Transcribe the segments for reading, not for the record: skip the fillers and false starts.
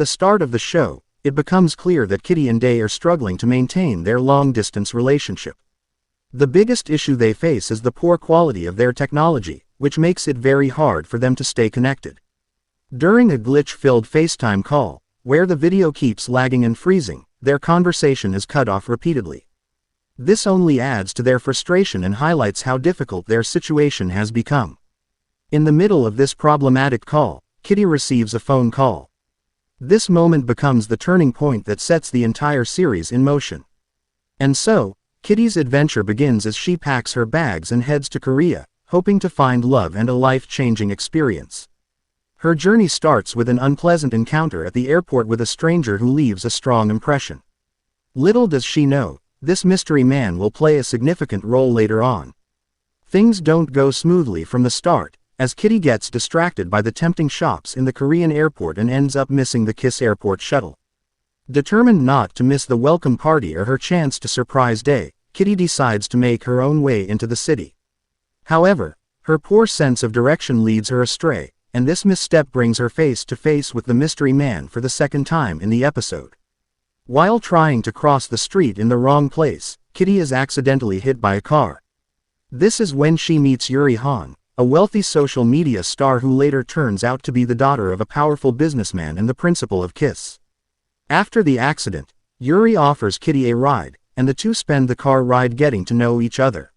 the start of the show, it becomes clear that Kitty and Dae are struggling to maintain their long-distance relationship. The biggest issue they face is the poor quality of their technology, which makes it very hard for them to stay connected. During a glitch-filled FaceTime call, where the video keeps lagging and freezing, their conversation is cut off repeatedly. This only adds to their frustration and highlights how difficult their situation has become. In the middle of this problematic call, Kitty receives a phone call. This moment becomes the turning point that sets the entire series in motion. And so, Kitty's adventure begins as she packs her bags and heads to Korea, hoping to find love and a life-changing experience. Her journey starts with an unpleasant encounter at the airport with a stranger who leaves a strong impression. Little does she know, this mystery man will play a significant role later on. Things don't go smoothly from the start, as Kitty gets distracted by the tempting shops in the Korean airport and ends up missing the Kiss airport shuttle. Determined not to miss the welcome party or her chance to surprise Dae, Kitty decides to make her own way into the city. However, her poor sense of direction leads her astray, and this misstep brings her face to face with the mystery man for the second time in the episode. While trying to cross the street in the wrong place, Kitty is accidentally hit by a car. This is when she meets Yuri, a wealthy social media star who later turns out to be the daughter of a powerful businessman and the principal of Kiss. After the accident, Yuri offers Kitty a ride, and the two spend the car ride getting to know each other.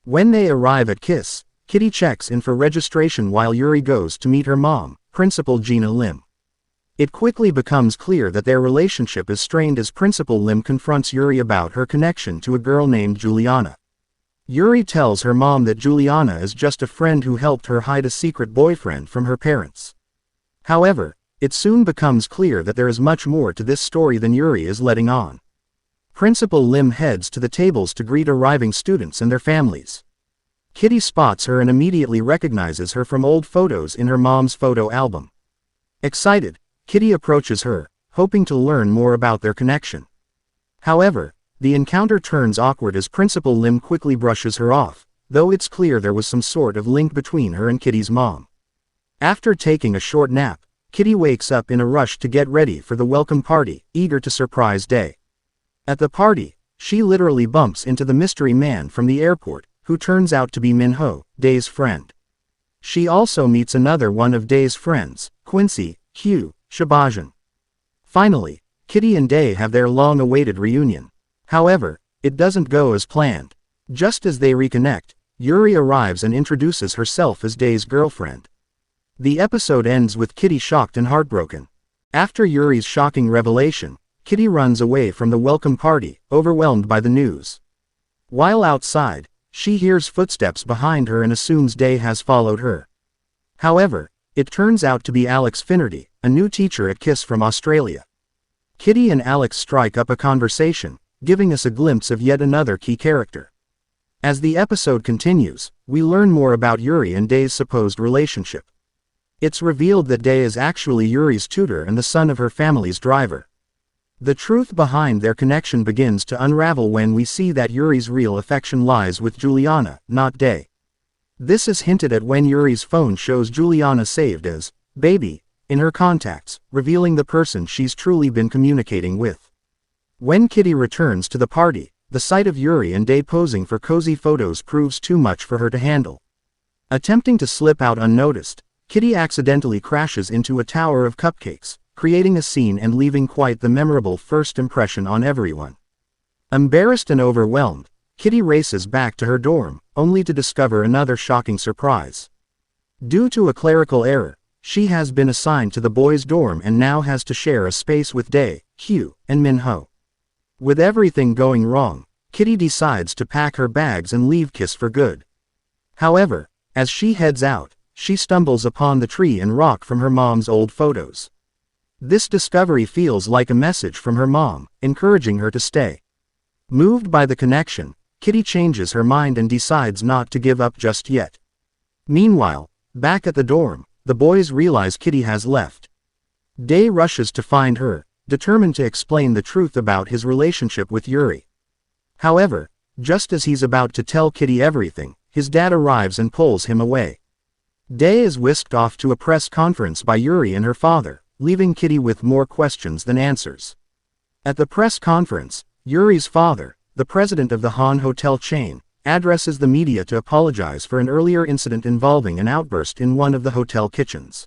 When they arrive at Kiss, Kitty checks in for registration while Yuri goes to meet her mom, Principal Gina Lim. It quickly becomes clear that their relationship is strained as Principal Lim confronts Yuri about her connection to a girl named Juliana. Yuri tells her mom that Juliana is just a friend who helped her hide a secret boyfriend from her parents. However, it soon becomes clear that there is much more to this story than Yuri is letting on. Principal Lim heads to the tables to greet arriving students and their families. Kitty spots her and immediately recognizes her from old photos in her mom's photo album. Excited, Kitty approaches her, hoping to learn more about their connection. However, the encounter turns awkward as Principal Lim quickly brushes her off, though it's clear there was some sort of link between her and Kitty's mom. After taking a short nap, Kitty wakes up in a rush to get ready for the welcome party, eager to surprise Dae. At the party, she literally bumps into the mystery man from the airport, who turns out to be Minho, Dae's friend. She also meets another one of Dae's friends, Quincy, Hugh, Shabajan. Finally, Kitty and Dae have their long-awaited reunion. However, it doesn't go as planned. Just as they reconnect, Yuri arrives and introduces herself as Dae's girlfriend. The episode ends with Kitty shocked and heartbroken. After Yuri's shocking revelation, Kitty runs away from the welcome party, overwhelmed by the news. While outside, she hears footsteps behind her and assumes Dae has followed her. However, it turns out to be Alex Finnerty, a new teacher at Kiss from Australia. Kitty and Alex strike up a conversation, giving us a glimpse of yet another key character. As the episode continues, we learn more about Yuri and Dae's supposed relationship. It's revealed that Dae is actually Yuri's tutor and the son of her family's driver. The truth behind their connection begins to unravel when we see that Yuri's real affection lies with Juliana, not Dae. This is hinted at when Yuri's phone shows Juliana saved as "baby" in her contacts, revealing the person she's truly been communicating with. When Kitty returns to the party, the sight of Yuri and Dae posing for cozy photos proves too much for her to handle. Attempting to slip out unnoticed, Kitty accidentally crashes into a tower of cupcakes, creating a scene and leaving quite the memorable first impression on everyone. Embarrassed and overwhelmed, Kitty races back to her dorm, only to discover another shocking surprise. Due to a clerical error, she has been assigned to the boys' dorm and now has to share a space with Dae, Hugh, and Minho. With everything going wrong, Kitty decides to pack her bags and leave Kiss for good. However, as she heads out, she stumbles upon the tree and rock from her mom's old photos. This discovery feels like a message from her mom, encouraging her to stay. Moved by the connection, Kitty changes her mind and decides not to give up just yet. Meanwhile, back at the dorm, the boys realize Kitty has left. Dae rushes to find her, determined to explain the truth about his relationship with Yuri. However, just as he's about to tell Kitty everything, his dad arrives and pulls him away. Dae is whisked off to a press conference by Yuri and her father, leaving Kitty with more questions than answers. At the press conference, Yuri's father, the president of the Han hotel chain, addresses the media to apologize for an earlier incident involving an outburst in one of the hotel kitchens.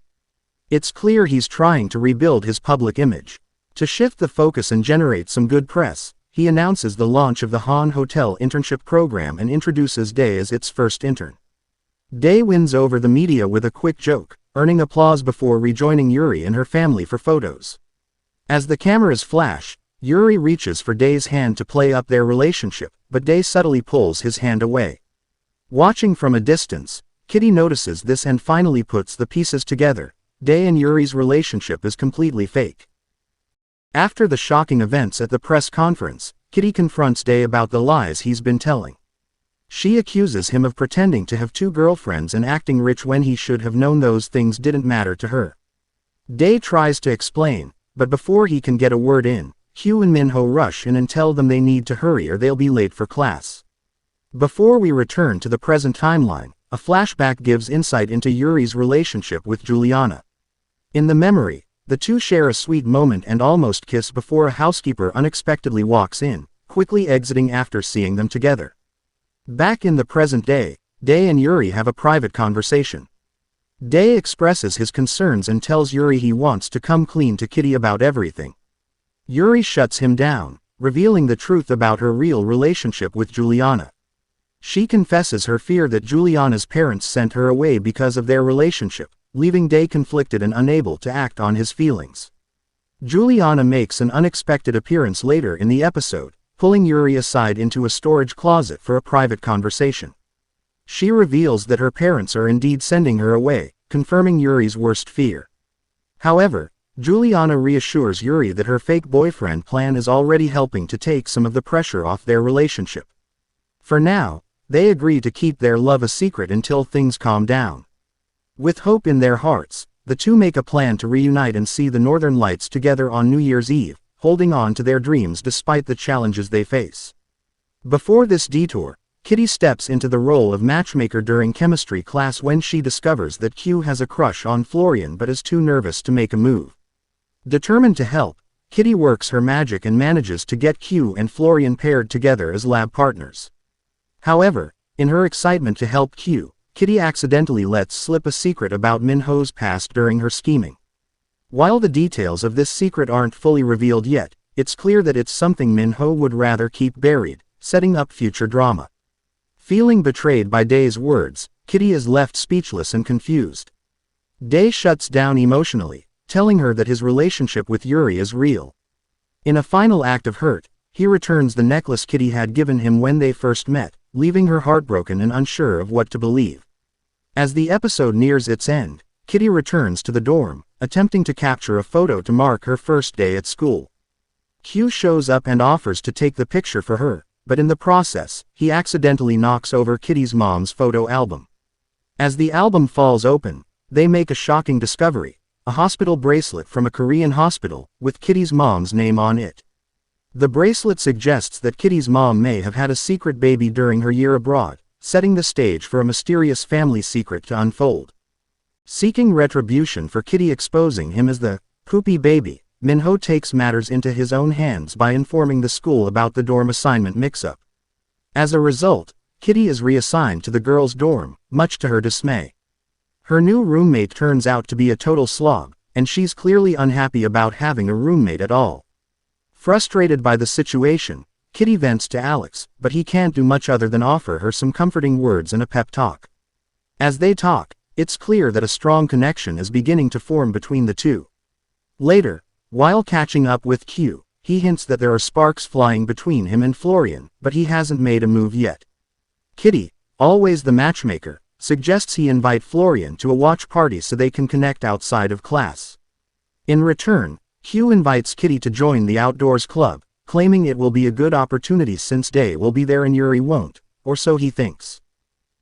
It's clear he's trying to rebuild his public image. To shift the focus and generate some good press, he announces the launch of the Han Hotel internship program and introduces Dae as its first intern. Dae wins over the media with a quick joke, earning applause before rejoining Yuri and her family for photos. As the cameras flash, Yuri reaches for Dae's hand to play up their relationship, but Dae subtly pulls his hand away. Watching from a distance, Kitty notices this and finally puts the pieces together. Dae and Yuri's relationship is completely fake. After the shocking events at the press conference, Kitty confronts Dae about the lies he's been telling. She accuses him of pretending to have 2 girlfriends and acting rich when he should have known those things didn't matter to her. Dae tries to explain, but before he can get a word in, Kyu and Minho rush in and tell them they need to hurry or they'll be late for class. Before we return to the present timeline, a flashback gives insight into Yuri's relationship with Juliana. In the memory, the two share a sweet moment and almost kiss before a housekeeper unexpectedly walks in, quickly exiting after seeing them together. Back in the present day, Dae and Yuri have a private conversation. Dae expresses his concerns and tells Yuri he wants to come clean to Kitty about everything. Yuri shuts him down, revealing the truth about her real relationship with Juliana. She confesses her fear that Juliana's parents sent her away because of their relationship, leaving Dae conflicted and unable to act on his feelings. Juliana makes an unexpected appearance later in the episode, pulling Yuri aside into a storage closet for a private conversation. She reveals that her parents are indeed sending her away, confirming Yuri's worst fear. However, Juliana reassures Yuri that her fake boyfriend plan is already helping to take some of the pressure off their relationship. For now, they agree to keep their love a secret until things calm down. With hope in their hearts, the two make a plan to reunite and see the Northern Lights together on New Year's Eve, holding on to their dreams despite the challenges they face. Before this detour, Kitty steps into the role of matchmaker during chemistry class when she discovers that Q has a crush on Florian but is too nervous to make a move. Determined to help, Kitty works her magic and manages to get Q and Florian paired together as lab partners. However, in her excitement to help Q, Kitty accidentally lets slip a secret about Minho's past during her scheming. While the details of this secret aren't fully revealed yet, it's clear that it's something Minho would rather keep buried, setting up future drama. Feeling betrayed by Dae's words, Kitty is left speechless and confused. Dae shuts down emotionally, telling her that his relationship with Yuri is real. In a final act of hurt, he returns the necklace Kitty had given him when they first met, leaving her heartbroken and unsure of what to believe. As the episode nears its end, Kitty returns to the dorm, attempting to capture a photo to mark her first day at school. Q shows up and offers to take the picture for her, but in the process, he accidentally knocks over Kitty's mom's photo album. As the album falls open, they make a shocking discovery: a hospital bracelet from a Korean hospital, with Kitty's mom's name on it. The bracelet suggests that Kitty's mom may have had a secret baby during her year abroad, setting the stage for a mysterious family secret to unfold. Seeking retribution for Kitty exposing him as the poopy baby, Minho takes matters into his own hands by informing the school about the dorm assignment mix-up. As a result, Kitty is reassigned to the girls' dorm, much to her dismay. Her new roommate turns out to be a total slob, and she's clearly unhappy about having a roommate at all. Frustrated by the situation, Kitty vents to Alex, but he can't do much other than offer her some comforting words and a pep talk. As they talk, it's clear that a strong connection is beginning to form between the two. Later, while catching up with Q, he hints that there are sparks flying between him and Florian, but he hasn't made a move yet. Kitty, always the matchmaker, suggests he invite Florian to a watch party so they can connect outside of class. In return, Q invites Kitty to join the outdoors club, claiming it will be a good opportunity since Dae will be there and Yuri won't, or so he thinks.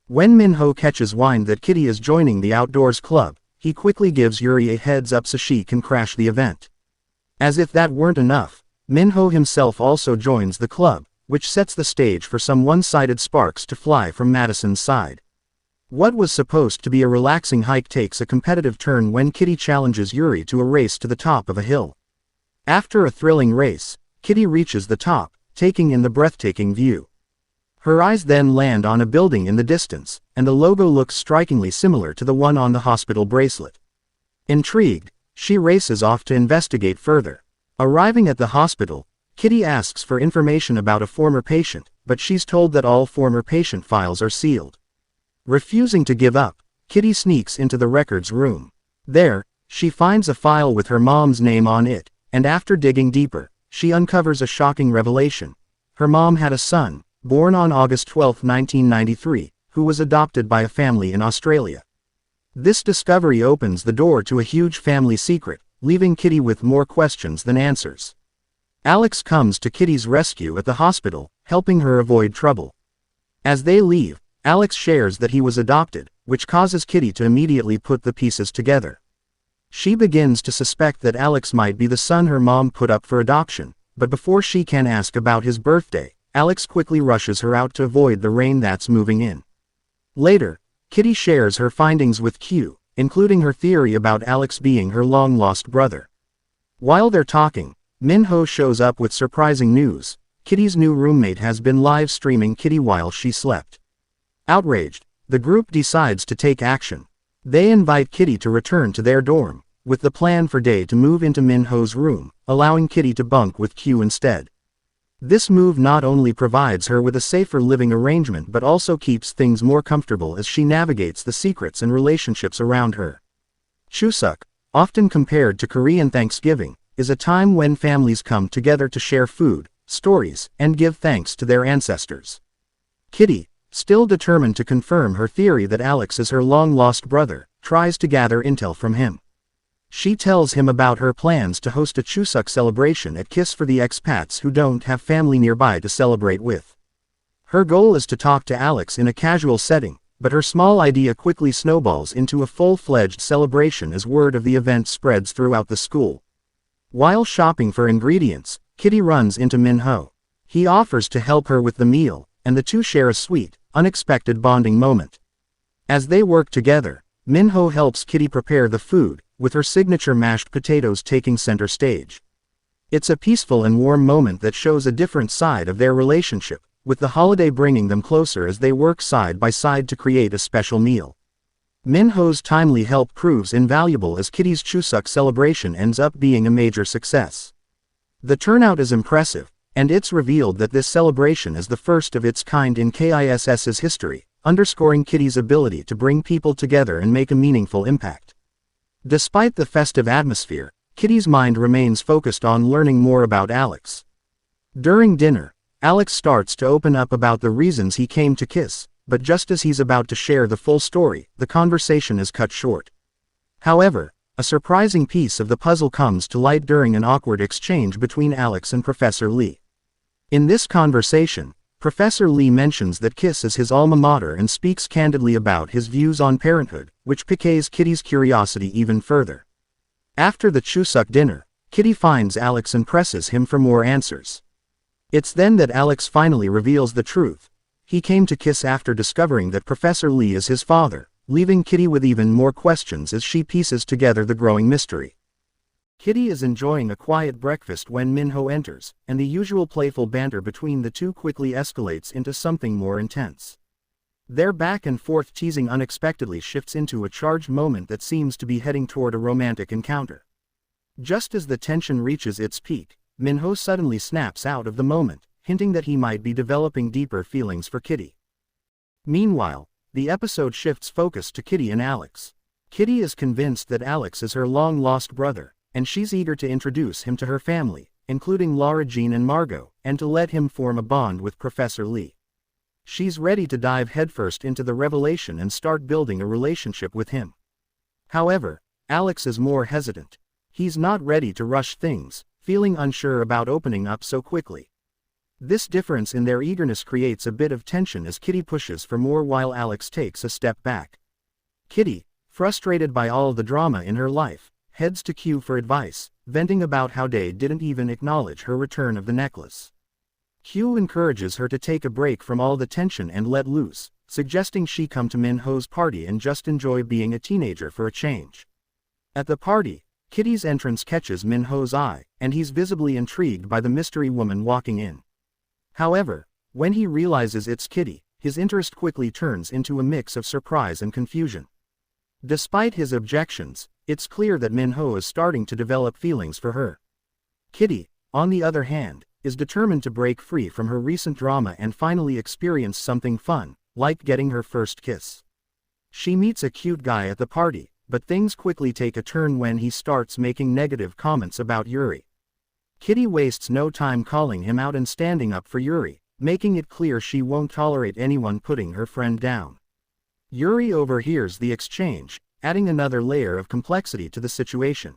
When Minho catches wind that Kitty is joining the outdoors club, he quickly gives Yuri a heads up so she can crash the event. As if that weren't enough, Minho himself also joins the club, which sets the stage for some one-sided sparks to fly from Madison's side. What was supposed to be a relaxing hike takes a competitive turn when Kitty challenges Yuri to a race to the top of a hill. After a thrilling race, Kitty reaches the top, taking in the breathtaking view. Her eyes then land on a building in the distance, and the logo looks strikingly similar to the one on the hospital bracelet. Intrigued, she races off to investigate further. Arriving at the hospital, Kitty asks for information about a former patient, but she's told that all former patient files are sealed. Refusing to give up, Kitty sneaks into the records room. There, she finds a file with her mom's name on it, and after digging deeper, she uncovers a shocking revelation. Her mom had a son, born on August 12, 1993, who was adopted by a family in Australia. This discovery opens the door to a huge family secret, leaving Kitty with more questions than answers. Alex comes to Kitty's rescue at the hospital, helping her avoid trouble. As they leave, Alex shares that he was adopted, which causes Kitty to immediately put the pieces together. She begins to suspect that Alex might be the son her mom put up for adoption, but before she can ask about his birthday, Alex quickly rushes her out to avoid the rain that's moving in. Later, Kitty shares her findings with Q, including her theory about Alex being her long-lost brother. While they're talking, Minho shows up with surprising news. Kitty's new roommate has been live streaming Kitty while she slept. Outraged, the group decides to take action. They invite Kitty to return to their dorm, with the plan for Day to move into Minho's room, allowing Kitty to bunk with Q instead. This move not only provides her with a safer living arrangement but also keeps things more comfortable as she navigates the secrets and relationships around her. Chuseok, often compared to Korean Thanksgiving, is a time when families come together to share food, stories, and give thanks to their ancestors. Kitty, still determined to confirm her theory that Alex is her long-lost brother, tries to gather intel from him. She tells him about her plans to host a Chuseok celebration at Kiss for the expats who don't have family nearby to celebrate with. Her goal is to talk to Alex in a casual setting, but her small idea quickly snowballs into a full-fledged celebration as word of the event spreads throughout the school. While shopping for ingredients, Kitty runs into Minho. He offers to help her with the meal, and the two share a sweet, unexpected bonding moment. As they work together, Minho helps Kitty prepare the food, with her signature mashed potatoes taking center stage. It's a peaceful and warm moment that shows a different side of their relationship, with the holiday bringing them closer as they work side by side to create a special meal. Minho's timely help proves invaluable as Kitty's Chuseok celebration ends up being a major success. The turnout is impressive, and it's revealed that this celebration is the first of its kind in KISS's history, underscoring Kitty's ability to bring people together and make a meaningful impact. Despite the festive atmosphere, Kitty's mind remains focused on learning more about Alex. During dinner, Alex starts to open up about the reasons he came to Kiss, but just as he's about to share the full story, the conversation is cut short. However, a surprising piece of the puzzle comes to light during an awkward exchange between Alex and Professor Lee. In this conversation, Professor Lee mentions that Kiss is his alma mater and speaks candidly about his views on parenthood, which piques Kitty's curiosity even further. After the Chuseok dinner, Kitty finds Alex and presses him for more answers. It's then that Alex finally reveals the truth. He came to Kiss after discovering that Professor Lee is his father, leaving Kitty with even more questions as she pieces together the growing mystery. Kitty is enjoying a quiet breakfast when Minho enters, and the usual playful banter between the two quickly escalates into something more intense. Their back-and-forth teasing unexpectedly shifts into a charged moment that seems to be heading toward a romantic encounter. Just as the tension reaches its peak, Minho suddenly snaps out of the moment, hinting that he might be developing deeper feelings for Kitty. Meanwhile, the episode shifts focus to Kitty and Alex. Kitty is convinced that Alex is her long-lost brother, and she's eager to introduce him to her family, including Laura Jean and Margot, and to let him form a bond with Professor Lee. She's ready to dive headfirst into the revelation and start building a relationship with him. However, Alex is more hesitant. He's not ready to rush things, feeling unsure about opening up so quickly. This difference in their eagerness creates a bit of tension as Kitty pushes for more while Alex takes a step back. Kitty, frustrated by all the drama in her life, heads to Q for advice, venting about how Day didn't even acknowledge her return of the necklace. Q encourages her to take a break from all the tension and let loose, suggesting she come to Minho's party and just enjoy being a teenager for a change. At the party, Kitty's entrance catches Minho's eye, and he's visibly intrigued by the mystery woman walking in. However, when he realizes it's Kitty, his interest quickly turns into a mix of surprise and confusion. Despite his objections, it's clear that Minho is starting to develop feelings for her. Kitty, on the other hand, is determined to break free from her recent drama and finally experience something fun, like getting her first kiss. She meets a cute guy at the party, but things quickly take a turn when he starts making negative comments about Yuri. Kitty wastes no time calling him out and standing up for Yuri, making it clear she won't tolerate anyone putting her friend down. Yuri overhears the exchange, adding another layer of complexity to the situation.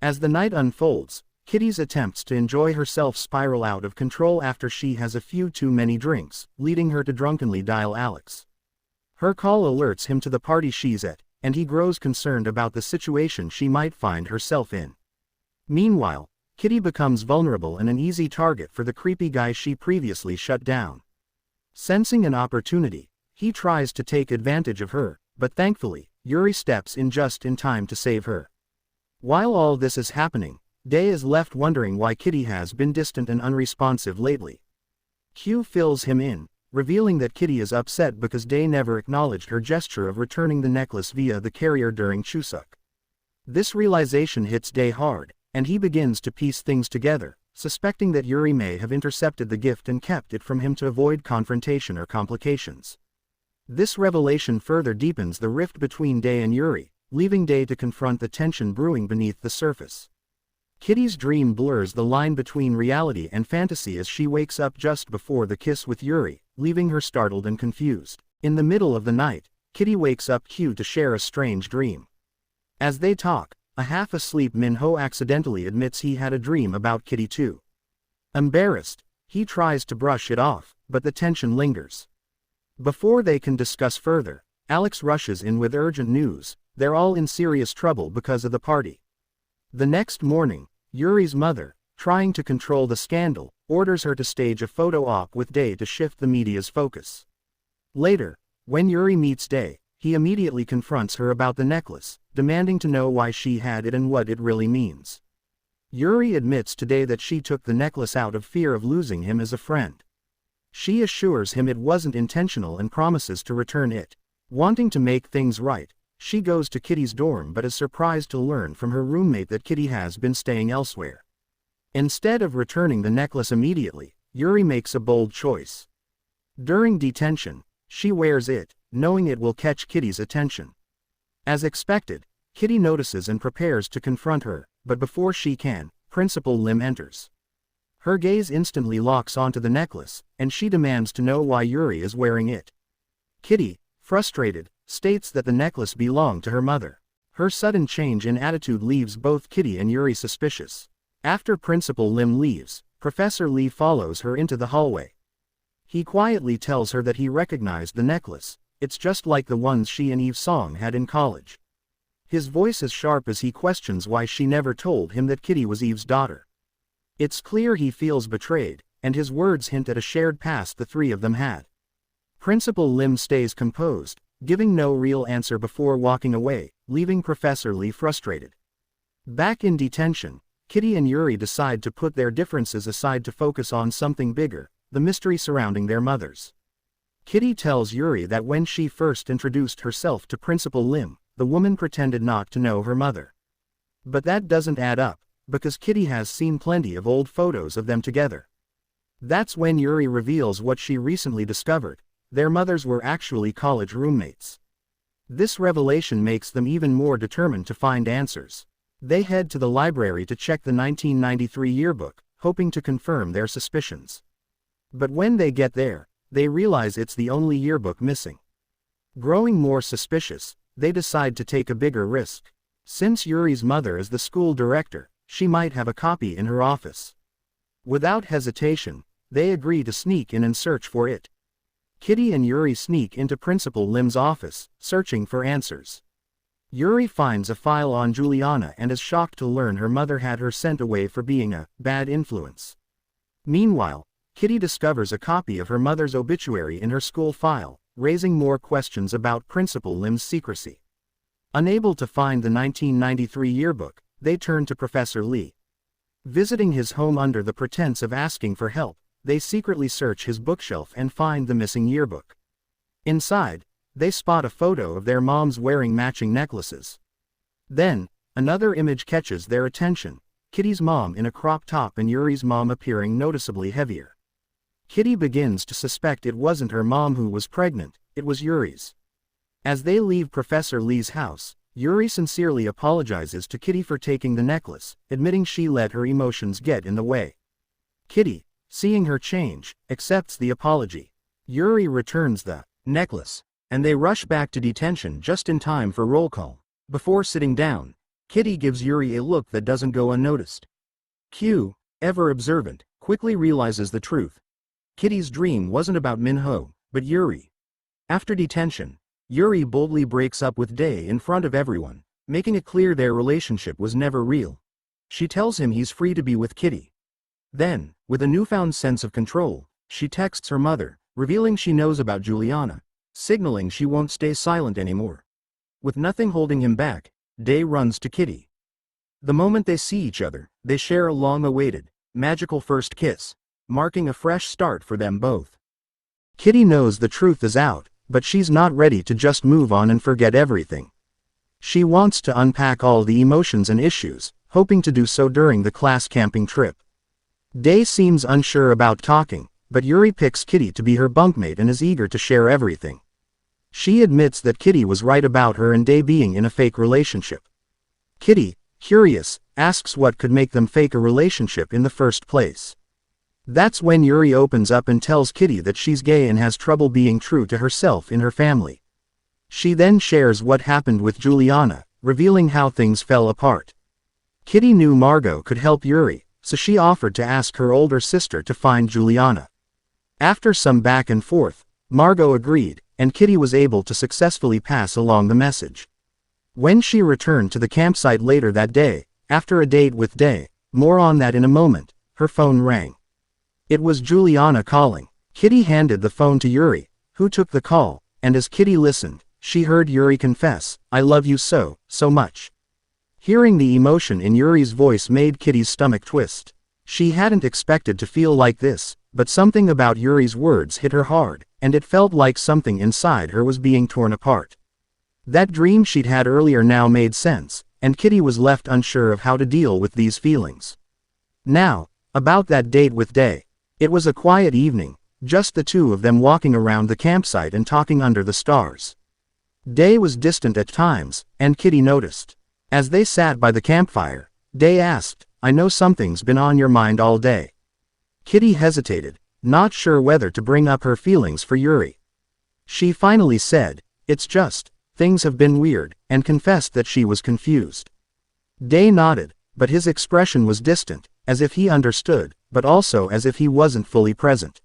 As the night unfolds, Kitty's attempts to enjoy herself spiral out of control after she has a few too many drinks, leading her to drunkenly dial Alex. Her call alerts him to the party she's at, and he grows concerned about the situation she might find herself in. Meanwhile, Kitty becomes vulnerable and an easy target for the creepy guy she previously shut down. Sensing an opportunity, he tries to take advantage of her, but thankfully, Yuri steps in just in time to save her. While all this is happening, Day is left wondering why Kitty has been distant and unresponsive lately. Q fills him in, revealing that Kitty is upset because Day never acknowledged her gesture of returning the necklace via the carrier during Chuseok. This realization hits Day hard, and he begins to piece things together, suspecting that Yuri may have intercepted the gift and kept it from him to avoid confrontation or complications. This revelation further deepens the rift between Day and Yuri, leaving Day to confront the tension brewing beneath the surface. Kitty's dream blurs the line between reality and fantasy as she wakes up just before the kiss with Yuri, leaving her startled and confused. In the middle of the night, Kitty wakes up Q to share a strange dream. As they talk, a half-asleep Minho accidentally admits he had a dream about Kitty too. Embarrassed, he tries to brush it off, but the tension lingers. Before they can discuss further, Alex rushes in with urgent news. They're all in serious trouble because of the party. The next morning, Yuri's mother, trying to control the scandal, orders her to stage a photo op with Day to shift the media's focus. Later, when Yuri meets Day, he immediately confronts her about the necklace, demanding to know why she had it and what it really means. Yuri admits to Day that she took the necklace out of fear of losing him as a friend. She assures him it wasn't intentional and promises to return it. Wanting to make things right, she goes to Kitty's dorm but is surprised to learn from her roommate that Kitty has been staying elsewhere. Instead of returning the necklace immediately, Yuri makes a bold choice. During detention, she wears it, knowing it will catch Kitty's attention. As expected, Kitty notices and prepares to confront her, but before she can, Principal Lim enters. Her gaze instantly locks onto the necklace, and she demands to know why Yuri is wearing it. Kitty, frustrated, states that the necklace belonged to her mother. Her sudden change in attitude leaves both Kitty and Yuri suspicious. After Principal Lim leaves, Professor Lee follows her into the hallway. He quietly tells her that he recognized the necklace. It's just like the ones she and Eve Song had in college. His voice is sharp as he questions why she never told him that Kitty was Eve's daughter. It's clear he feels betrayed, and his words hint at a shared past the three of them had. Principal Lim stays composed, giving no real answer before walking away, leaving Professor Lee frustrated. Back in detention, Kitty and Yuri decide to put their differences aside to focus on something bigger, the mystery surrounding their mothers. Kitty tells Yuri that when she first introduced herself to Principal Lim, the woman pretended not to know her mother. But that doesn't add up, because Kitty has seen plenty of old photos of them together. That's when Yuri reveals what she recently discovered: their mothers were actually college roommates. This revelation makes them even more determined to find answers. They head to the library to check the 1993 yearbook, hoping to confirm their suspicions. But when they get there, they realize it's the only yearbook missing. Growing more suspicious, they decide to take a bigger risk. Since Yuri's mother is the school director, she might have a copy in her office. Without hesitation, they agree to sneak in and search for it. Kitty and Yuri sneak into Principal Lim's office, searching for answers. Yuri finds a file on Juliana and is shocked to learn her mother had her sent away for being a bad influence. Meanwhile, Kitty discovers a copy of her mother's obituary in her school file, raising more questions about Principal Lim's secrecy. Unable to find the 1993 yearbook, they turn to Professor Lee. Visiting his home under the pretense of asking for help, they secretly search his bookshelf and find the missing yearbook. Inside, they spot a photo of their moms wearing matching necklaces. Then, another image catches their attention, Kitty's mom in a crop top and Yuri's mom appearing noticeably heavier. Kitty begins to suspect it wasn't her mom who was pregnant, it was Yuri's. As they leave Professor Lee's house, Yuri sincerely apologizes to Kitty for taking the necklace, admitting she let her emotions get in the way. Kitty, seeing her change, accepts the apology. Yuri returns the necklace, and they rush back to detention just in time for roll call. Before sitting down, Kitty gives Yuri a look that doesn't go unnoticed. Q, ever observant, quickly realizes the truth. Kitty's dream wasn't about Minho, but Yuri. After detention, Yuri boldly breaks up with Dae in front of everyone, making it clear their relationship was never real. She tells him he's free to be with Kitty. Then, with a newfound sense of control, she texts her mother, revealing she knows about Juliana, signaling she won't stay silent anymore. With nothing holding him back, Dae runs to Kitty. The moment they see each other, they share a long-awaited, magical first kiss, marking a fresh start for them both. Kitty knows the truth is out, but she's not ready to just move on and forget everything. She wants to unpack all the emotions and issues, hoping to do so during the class camping trip. Dae seems unsure about talking, but Yuri picks Kitty to be her bunkmate and is eager to share everything. She admits that Kitty was right about her and Dae being in a fake relationship. Kitty, curious, asks what could make them fake a relationship in the first place. That's when Yuri opens up and tells Kitty that she's gay and has trouble being true to herself in her family. She then shares what happened with Juliana, revealing how things fell apart. Kitty knew Margot could help Yuri, so she offered to ask her older sister to find Juliana. After some back and forth, Margot agreed, and Kitty was able to successfully pass along the message. When she returned to the campsite later that day, after a date with Dae, more on that in a moment, her phone rang. It was Juliana calling. Kitty handed the phone to Yuri, who took the call, and as Kitty listened, she heard Yuri confess, "I love you so, so much." Hearing the emotion in Yuri's voice made Kitty's stomach twist. She hadn't expected to feel like this, but something about Yuri's words hit her hard, and it felt like something inside her was being torn apart. That dream she'd had earlier now made sense, and Kitty was left unsure of how to deal with these feelings. Now, about that date with Dae. It was a quiet evening, just the two of them walking around the campsite and talking under the stars. Dae was distant at times, and Kitty noticed. As they sat by the campfire, Dae asked, "I know something's been on your mind all day." Kitty hesitated, not sure whether to bring up her feelings for Yuri. She finally said, "It's just, things have been weird," and confessed that she was confused. Dae nodded, but his expression was distant, as if he understood, but also as if he wasn't fully present.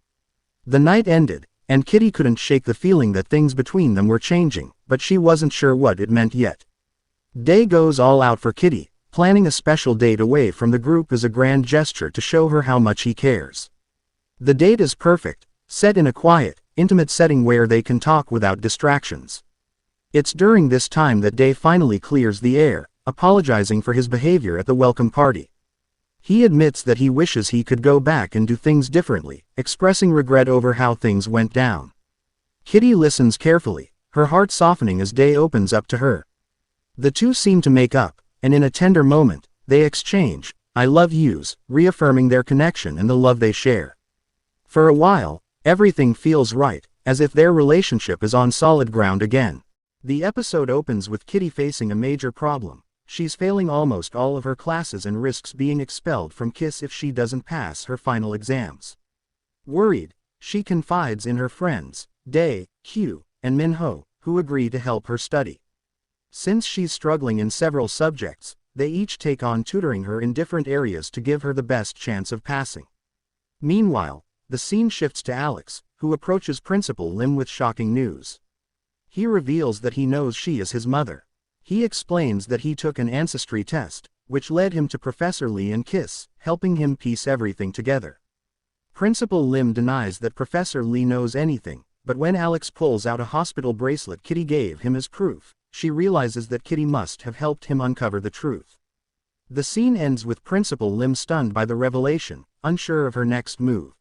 The night ended, and Kitty couldn't shake the feeling that things between them were changing, but she wasn't sure what it meant yet. Dae goes all out for Kitty, planning a special date away from the group as a grand gesture to show her how much he cares. The date is perfect, set in a quiet, intimate setting where they can talk without distractions. It's during this time that Dae finally clears the air, apologizing for his behavior at the welcome party. He admits that he wishes he could go back and do things differently, expressing regret over how things went down. Kitty listens carefully, her heart softening as Dae opens up to her. The two seem to make up, and in a tender moment, they exchange, "I love yous," reaffirming their connection and the love they share. For a while, everything feels right, as if their relationship is on solid ground again. The episode opens with Kitty facing a major problem. She's failing almost all of her classes and risks being expelled from KISS if she doesn't pass her final exams. Worried, she confides in her friends, Dae, Q, and Minho, who agree to help her study. Since she's struggling in several subjects, they each take on tutoring her in different areas to give her the best chance of passing. Meanwhile, the scene shifts to Alex, who approaches Principal Lim with shocking news. He reveals that he knows she is his mother. He explains that he took an ancestry test, which led him to Professor Lee and KISS, helping him piece everything together. Principal Lim denies that Professor Lee knows anything, but when Alex pulls out a hospital bracelet Kitty gave him as proof, she realizes that Kitty must have helped him uncover the truth. The scene ends with Principal Lim stunned by the revelation, unsure of her next move.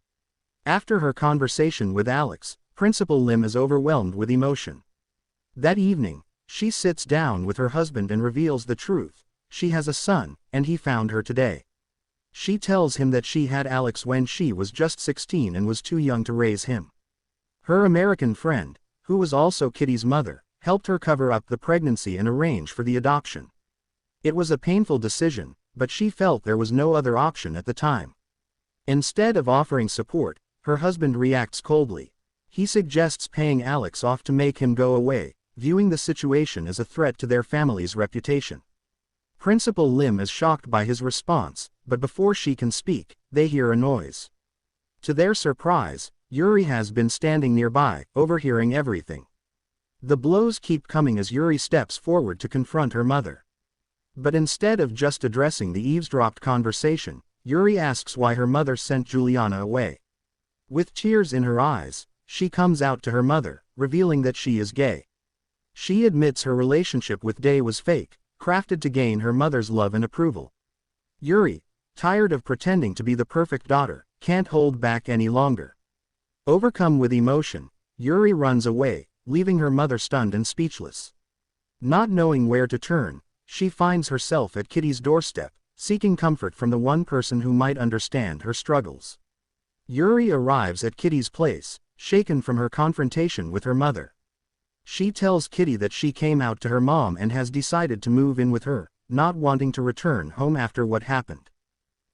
After her conversation with Alex, Principal Lim is overwhelmed with emotion. That evening, she sits down with her husband and reveals the truth. She has a son, and he found her today. She tells him that she had Alex when she was just 16 and was too young to raise him. Her American friend, who was also Kitty's mother, helped her cover up the pregnancy and arrange for the adoption. It was a painful decision, but she felt there was no other option at the time. Instead of offering support, her husband reacts coldly. He suggests paying Alex off to make him go away, viewing the situation as a threat to their family's reputation. Principal Lim is shocked by his response, but before she can speak, they hear a noise. To their surprise, Yuri has been standing nearby, overhearing everything. The blows keep coming as Yuri steps forward to confront her mother. But instead of just addressing the eavesdropped conversation, Yuri asks why her mother sent Juliana away. With tears in her eyes, she comes out to her mother, revealing that she is gay. She admits her relationship with Day was fake, crafted to gain her mother's love and approval. Yuri, tired of pretending to be the perfect daughter, can't hold back any longer. Overcome with emotion, Yuri runs away, leaving her mother stunned and speechless. Not knowing where to turn, she finds herself at Kitty's doorstep, seeking comfort from the one person who might understand her struggles. Yuri arrives at Kitty's place, shaken from her confrontation with her mother. She tells Kitty that she came out to her mom and has decided to move in with her, not wanting to return home after what happened.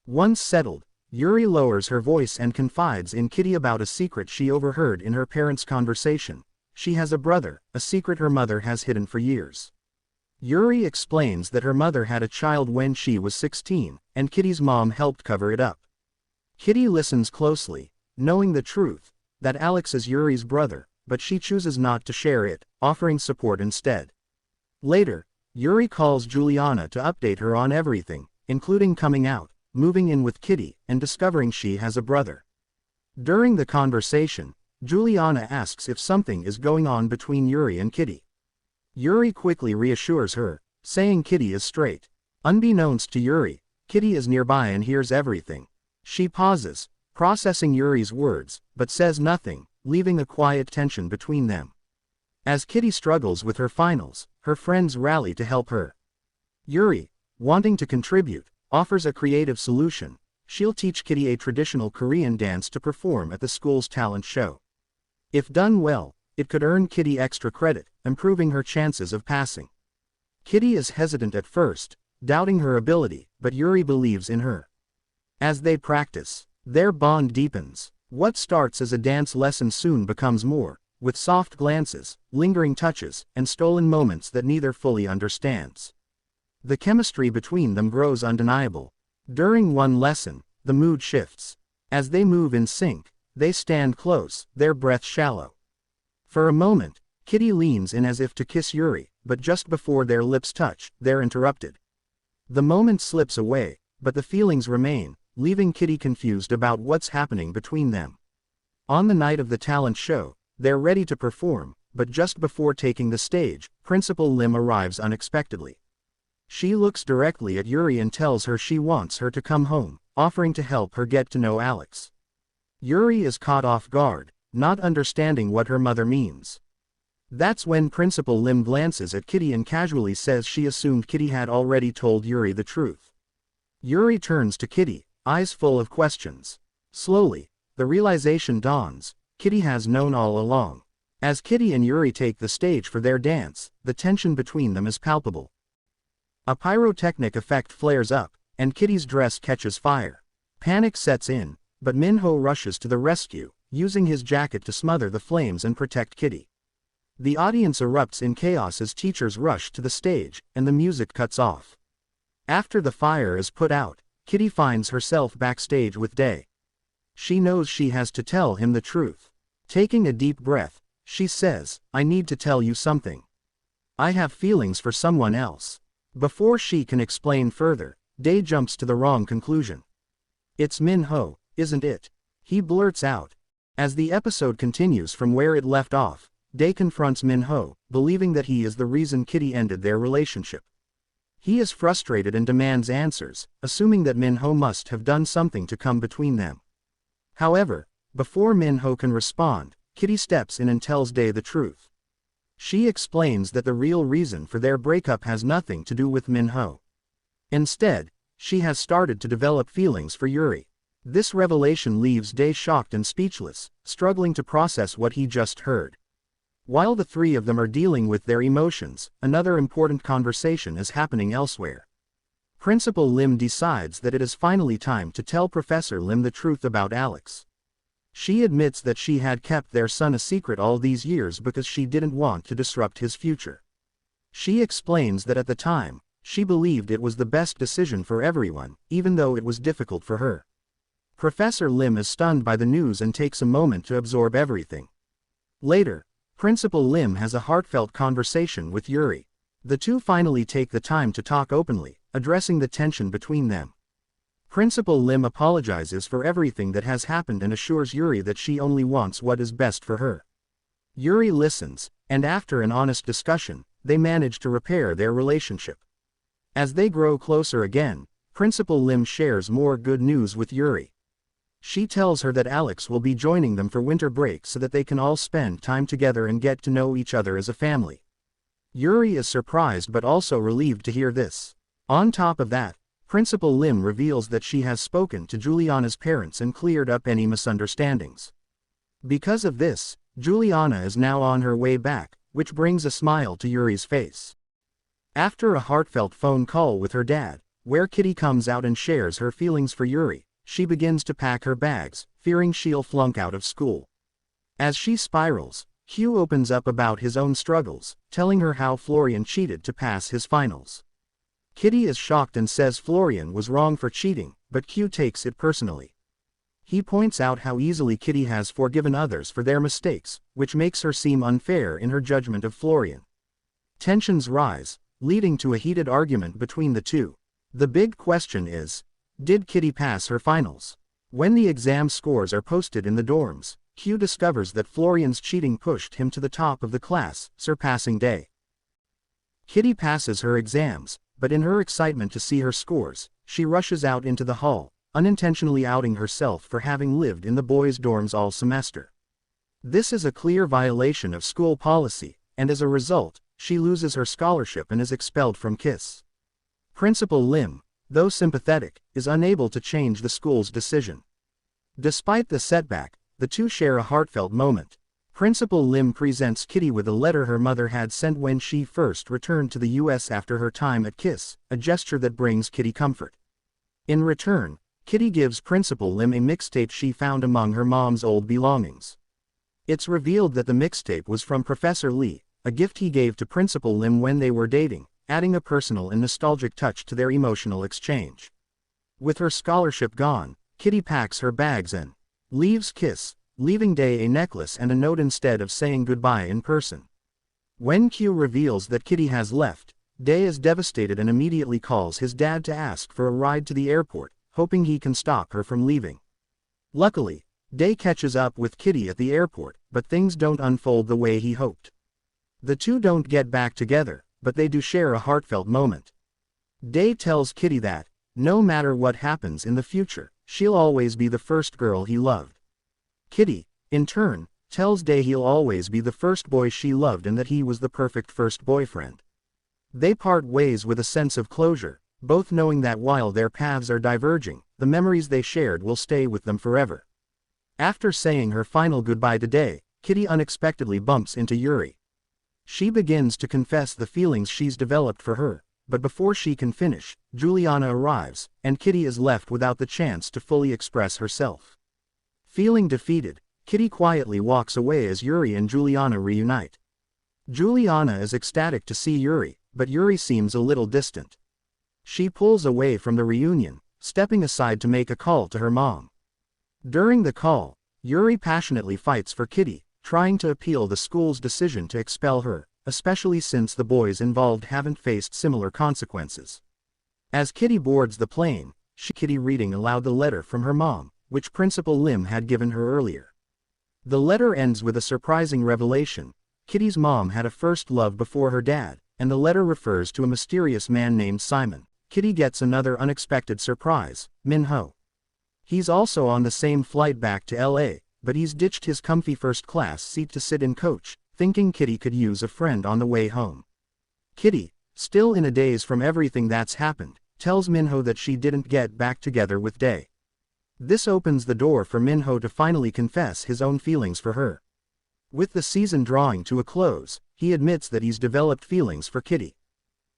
Once settled, Yuri lowers her voice and confides in Kitty about a secret she overheard in her parents' conversation. She has a brother, a secret her mother has hidden for years. Yuri explains that her mother had a child when she was 16, and Kitty's mom helped cover it up. Kitty listens closely, knowing the truth, that Alex is Yuri's brother, but she chooses not to share it, offering support instead. Later, Yuri calls Juliana to update her on everything, including coming out, moving in with Kitty, and discovering she has a brother. During the conversation, Juliana asks if something is going on between Yuri and Kitty. Yuri quickly reassures her, saying Kitty is straight. Unbeknownst to Yuri, Kitty is nearby and hears everything. She pauses, processing Yuri's words, but says nothing, leaving a quiet tension between them. As Kitty struggles with her finals, her friends rally to help her. Yuri, wanting to contribute, offers a creative solution. She'll teach Kitty a traditional Korean dance to perform at the school's talent show. If done well, it could earn Kitty extra credit, improving her chances of passing. Kitty is hesitant at first, doubting her ability, but Yuri believes in her. As they practice, their bond deepens. What starts as a dance lesson soon becomes more, with soft glances, lingering touches, and stolen moments that neither fully understands. The chemistry between them grows undeniable. During one lesson, the mood shifts. As they move in sync, they stand close, their breath shallow. For a moment, Kitty leans in as if to kiss Yuri, but just before their lips touch, they're interrupted. The moment slips away, but the feelings remain, leaving Kitty confused about what's happening between them. On the night of the talent show, they're ready to perform, but just before taking the stage, Principal Lim arrives unexpectedly. She looks directly at Yuri and tells her she wants her to come home, offering to help her get to know Alex. Yuri is caught off guard, not understanding what her mother means. That's when Principal Lim glances at Kitty and casually says she assumed Kitty had already told Yuri the truth. Yuri turns to Kitty, eyes full of questions. Slowly, the realization dawns, Kitty has known all along. As Kitty and Yuri take the stage for their dance, the tension between them is palpable. A pyrotechnic effect flares up, and Kitty's dress catches fire. Panic sets in, but Minho rushes to the rescue, using his jacket to smother the flames and protect Kitty. The audience erupts in chaos as teachers rush to the stage, and the music cuts off. After the fire is put out, Kitty finds herself backstage with Day. She knows she has to tell him the truth. Taking a deep breath, she says, "I need to tell you something. I have feelings for someone else." Before she can explain further, Day jumps to the wrong conclusion. "It's Minho, isn't it?" he blurts out. As the episode continues from where it left off, Dae confronts Min-ho, believing that he is the reason Kitty ended their relationship. He is frustrated and demands answers, assuming that Min-ho must have done something to come between them. However, before Min-ho can respond, Kitty steps in and tells Dae the truth. She explains that the real reason for their breakup has nothing to do with Min-ho. Instead, she has started to develop feelings for Yuri. This revelation leaves Dae shocked and speechless, struggling to process what he just heard. While the three of them are dealing with their emotions, another important conversation is happening elsewhere. Principal Lim decides that it is finally time to tell Professor Lim the truth about Alex. She admits that she had kept their son a secret all these years because she didn't want to disrupt his future. She explains that at the time, she believed it was the best decision for everyone, even though it was difficult for her. Professor Lim is stunned by the news and takes a moment to absorb everything. Later, Principal Lim has a heartfelt conversation with Yuri. The two finally take the time to talk openly, addressing the tension between them. Principal Lim apologizes for everything that has happened and assures Yuri that she only wants what is best for her. Yuri listens, and after an honest discussion, they manage to repair their relationship. As they grow closer again, Principal Lim shares more good news with Yuri. She tells her that Alex will be joining them for winter break so that they can all spend time together and get to know each other as a family. Yuri is surprised but also relieved to hear this. On top of that, Principal Lim reveals that she has spoken to Juliana's parents and cleared up any misunderstandings. Because of this, Juliana is now on her way back, which brings a smile to Yuri's face. After a heartfelt phone call with her dad, where Kitty comes out and shares her feelings for Yuri, she begins to pack her bags, fearing she'll flunk out of school. As she spirals, Q opens up about his own struggles, telling her how Florian cheated to pass his finals. Kitty is shocked and says Florian was wrong for cheating, but Q takes it personally. He points out how easily Kitty has forgiven others for their mistakes, which makes her seem unfair in her judgment of Florian. Tensions rise, leading to a heated argument between the two. The big question is, did Kitty pass her finals? When the exam scores are posted in the dorms, Q discovers that Florian's cheating pushed him to the top of the class, surpassing Dae. Kitty passes her exams, but in her excitement to see her scores, she rushes out into the hall, unintentionally outing herself for having lived in the boys' dorms all semester. This is a clear violation of school policy, and as a result, she loses her scholarship and is expelled from KISS. Principal Lim, though sympathetic, is unable to change the school's decision. Despite the setback, the two share a heartfelt moment. Principal Lim presents Kitty with a letter her mother had sent when she first returned to the US after her time at KISS, a gesture that brings Kitty comfort. In return, Kitty gives Principal Lim a mixtape she found among her mom's old belongings. It's revealed that the mixtape was from Professor Lee, a gift he gave to Principal Lim when they were dating, adding a personal and nostalgic touch to their emotional exchange. With her scholarship gone, Kitty packs her bags and leaves KISS, leaving Dae a necklace and a note instead of saying goodbye in person. When Q reveals that Kitty has left, Dae is devastated and immediately calls his dad to ask for a ride to the airport, hoping he can stop her from leaving. Luckily, Dae catches up with Kitty at the airport, but things don't unfold the way he hoped. The two don't get back together, but they do share a heartfelt moment. Dae tells Kitty that, no matter what happens in the future, she'll always be the first girl he loved. Kitty, in turn, tells Dae he'll always be the first boy she loved and that he was the perfect first boyfriend. They part ways with a sense of closure, both knowing that while their paths are diverging, the memories they shared will stay with them forever. After saying her final goodbye to Dae, Kitty unexpectedly bumps into Yuri. She begins to confess the feelings she's developed for her, but before she can finish, Juliana arrives, and Kitty is left without the chance to fully express herself. Feeling defeated, Kitty quietly walks away as Yuri and Juliana reunite. Juliana is ecstatic to see Yuri, but Yuri seems a little distant. She pulls away from the reunion, stepping aside to make a call to her mom. During the call, Yuri passionately fights for Kitty, trying to appeal the school's decision to expel her, especially since the boys involved haven't faced similar consequences. As Kitty boards the plane, Kitty reading aloud the letter from her mom, which Principal Lim had given her earlier. The letter ends with a surprising revelation. Kitty's mom had a first love before her dad, and the letter refers to a mysterious man named Simon. Kitty gets another unexpected surprise, Minho. He's also on the same flight back to LA, but he's ditched his comfy first-class seat to sit in coach, thinking Kitty could use a friend on the way home. Kitty, still in a daze from everything that's happened, tells Minho that she didn't get back together with Dae. This opens the door for Minho to finally confess his own feelings for her. With the season drawing to a close, he admits that he's developed feelings for Kitty.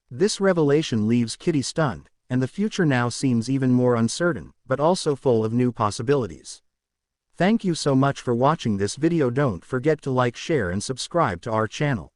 This revelation leaves Kitty stunned, and the future now seems even more uncertain, but also full of new possibilities. Thank you so much for watching this video. Don't forget to like, share and subscribe to our channel.